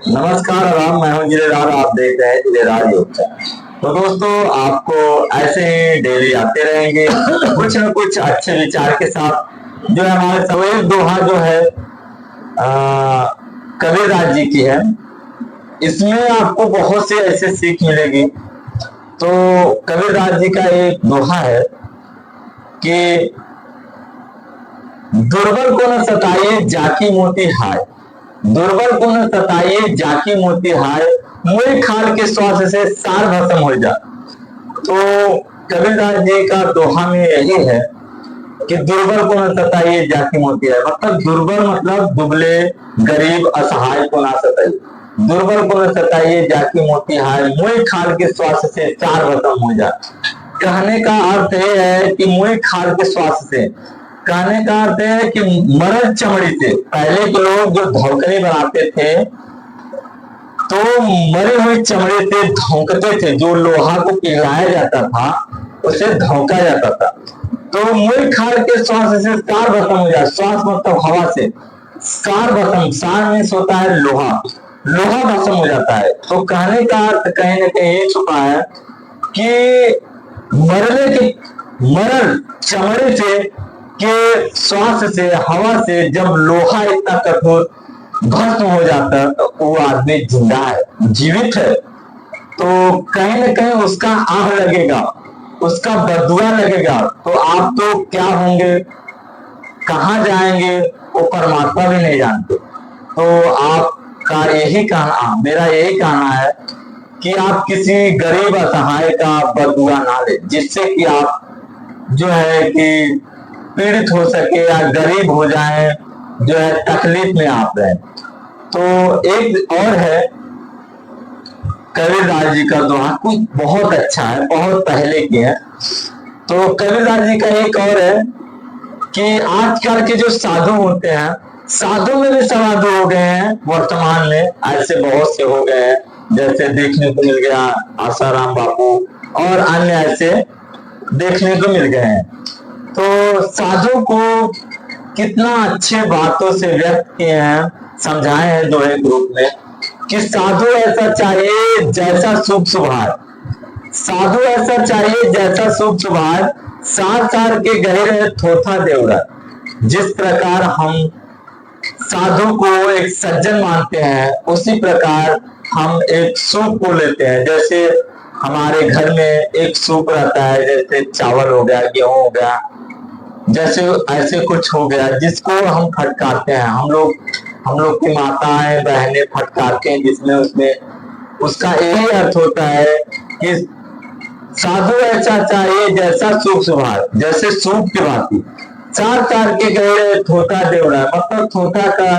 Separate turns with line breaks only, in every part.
नमस्कार आराम, मैं हूं जिलेदार। आप देख रहे हैं जिलेदार योग चैनल। तो दोस्तों, आपको ऐसे ही डेली आते रहेंगे कुछ न कुछ अच्छे विचार के साथ। जो है हमारे सवेरे दोहा जो है कबीरदास जी की है। इसमें आपको बहुत सी ऐसे सीख मिलेगी। तो कबीरदास जी का एक दोहा है कि दुर्बल को न सताइए जाकी मोती हाय, दुर्बल को न सताइए जाकी मोती हाय, मुई खाल के श्वास से सार भस्म हो जा। तो कबीरदास जी का दोहा में यही है कि दुर्बल को न सताइए जाकी मोती हाय, मतलब दुर्बल मतलब दुबले गरीब असहाय को ना सताइए। दुर्बल को न सताइए जाकी मोती हाय, मुई खाल के श्वास से सार भस्म हो जा। कहने का अर्थ यह है कि मुई खाल के श्वास से, कहने का अर्थ है कि मरद चमड़ी से। पहले के लोग जो धौकने बनाते थे तो मरी हुई चमड़े से धौंकते थे। जो लोहा को पिघलाया जाता था उसे धौंका जाता था। तो मुई खाल के श्वास से सार भस्म हो जाए। श्वास मतलब हवा से, सार भस्म, सार में होता है लोहा, लोहा भस्म हो जाता है। तो कहने का अर्थ कहीं ना कहीं ये छुपा है कि मरने की मरल चमड़े से के श्वास से, हवा से जब लोहा इतना कठोर भस्म हो जाता है तो वो आदमी जिंदा है, जीवित है। तो कहीं ना कहीं उसका आह लगेगा, उसका बदुआ लगेगा। तो आप तो क्या होंगे, कहाँ जाएंगे, वो परमात्मा भी नहीं जानते। तो आपका यही कहना, मेरा यही कहना है कि आप किसी गरीब असहाय का बदुआ ना ले, जिससे कि आप जो है कि पीड़ित हो सके या गरीब हो जाए, जो है तकलीफ में आप रहे। तो एक और है कबीरदास जी का दोहा, कुछ बहुत अच्छा है, बहुत पहले की है। तो कबीरदास जी का एक और है कि आजकल के जो साधु होते हैं, साधु में भी साधु हो गए हैं वर्तमान में, ऐसे बहुत से हो गए हैं। जैसे देखने को मिल गया आसाराम बापू और अन्य ऐसे देखने को मिल गए हैं। तो साधु को कितना अच्छे बातों से व्यक्त किए हैं, समझाए हैं दोहे ग्रुप में कि साधु ऐसा चाहिए जैसा शुभ सुभार, साधु ऐसा चाहिए जैसा शुभ सुभार, सार सार के गहरे थोथा देवरा। जिस प्रकार हम साधु को एक सज्जन मानते हैं, उसी प्रकार हम एक सूप को लेते हैं। जैसे हमारे घर में एक सूप रहता है, जैसे चावल हो गया, गेहूं हो गया, जैसे ऐसे कुछ हो गया, जिसको हम फटकारते हैं। हम लोग की माताएं बहनें फटकारते हैं, जिसमें उसमें उसका यही अर्थ होता है कि साधु ऐसा चाहिए जैसा सूप सुभार, जैसे सूप की भांति, चार चार के गहरे थोथा देवड़ा। मतलब थोथा का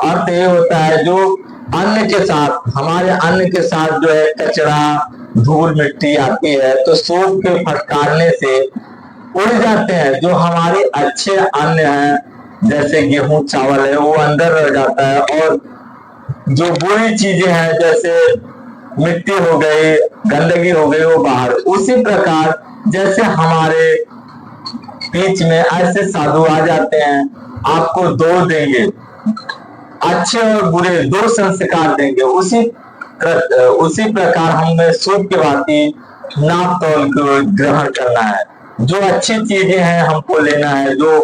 अर्थ ये होता है जो अन्न के साथ, हमारे अन्न के साथ जो है कचरा धूल मिट्टी आती है, तो सूप के फटकारने से उड़ जाते हैं। जो हमारे अच्छे अन्न हैं, जैसे गेहूं चावल है, वो अंदर रह जाता है, और जो बुरी चीजें हैं जैसे मिट्टी हो गई, गंदगी हो गई, वो बाहर। उसी प्रकार जैसे हमारे बीच में ऐसे साधु आ जाते हैं, आपको दो देंगे, अच्छे और बुरे दो संस्कार देंगे। उसी प्रकार हमें सूप की भांति नाप तौल को ग्रहण करना है। जो अच्छी चीजें हैं हमको लेना है, जो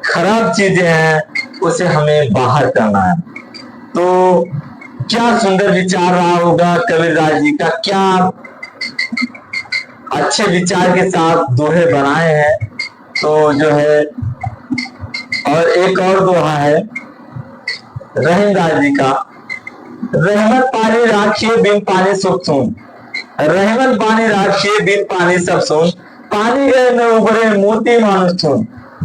खराब चीजें हैं उसे हमें बाहर करना है। तो क्या सुंदर विचार रहा होगा कबीरदास जी का, क्या अच्छे विचार के साथ दोहे बनाए हैं। तो जो है, और एक और दोहा है रहीमदास जी का, रहमत पानी राखिए बिन पानी सुख सुन, रहमत पानी राखिए बिन पानी सब सुन, पानी गए में उभरे मोती मानुष सुन।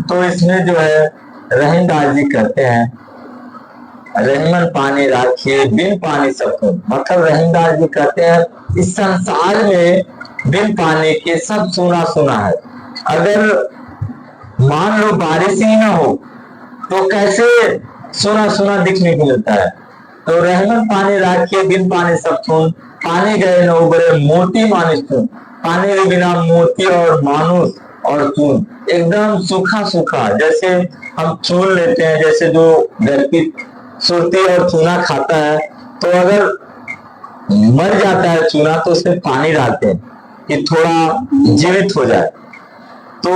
तो इसमें जो है रहीमदास जी कहते हैं, रहमत पानी राखिए बिन पानी सब सुन। मतलब रहीमदास जी कहते हैं इस संसार में बिन पानी के सब सुना सुना है। अगर मान लो बारिश ही ना हो तो कैसे सुना सुना दिखने को मिलता है। तो रहमत पानी राखिए बिन पानी सब सुन, पानी गए न उबरे मोती मानुष सुन। पानी के बिना मोती और मानुष और चून एकदम सूखा सूखा, जैसे हम चून लेते हैं, जैसे जो व्यक्ति सुरती और चूना खाता है तो अगर मर जाता है चूना तो उसमें पानी डालते हैं कि थोड़ा जीवित हो जाए। तो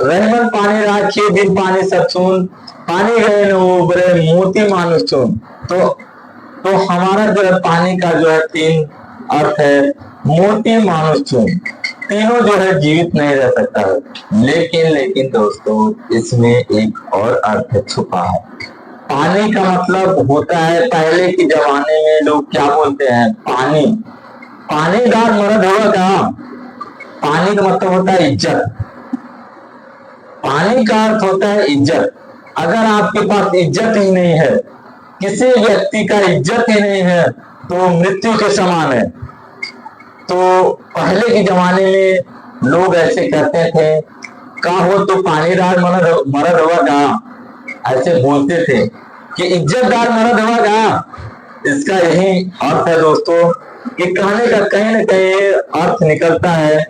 रहमन पानी राखिए बिन पानी सब सून, पानी गए न उबरे मोती मानुष चून। तो हमारा जो है पानी का जो है तीन अर्थ है, मोती मानुष चून, तीनों जो है जीवित नहीं रह सकता है। लेकिन दोस्तों इसमें एक और अर्थ छुपा है। पानी का मतलब होता है, पहले के जमाने में लोग क्या बोलते हैं, पानी पानीदार मर्द होगा क्या। पानी का मतलब होता है इज्जत, पानी का अर्थ होता है इज्जत। अगर आपके पास इज्जत ही नहीं है, किसी व्यक्ति का इज्जत ही नहीं है, तो मृत्यु के समान है। तो पहले के जमाने में लोग ऐसे कहते थे, का हो तो पानीदार मर्द होगा का, ऐसे बोलते थे कि इज्जतदार मर्द होगा का। इसका यही अर्थ है दोस्तों कि कहने का कहीं ना कहीं अर्थ निकलता है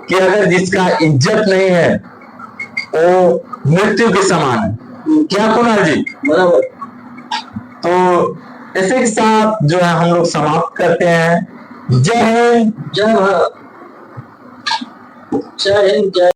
कि अगर जिसका इज्जत नहीं है वो मृत्यु के समान है। क्या कुणाल जी, बराबर। तो इसी के साथ जो है हम लोग समाप्त करते हैं। जय हिंद, जय भारत, जय हिंद, जय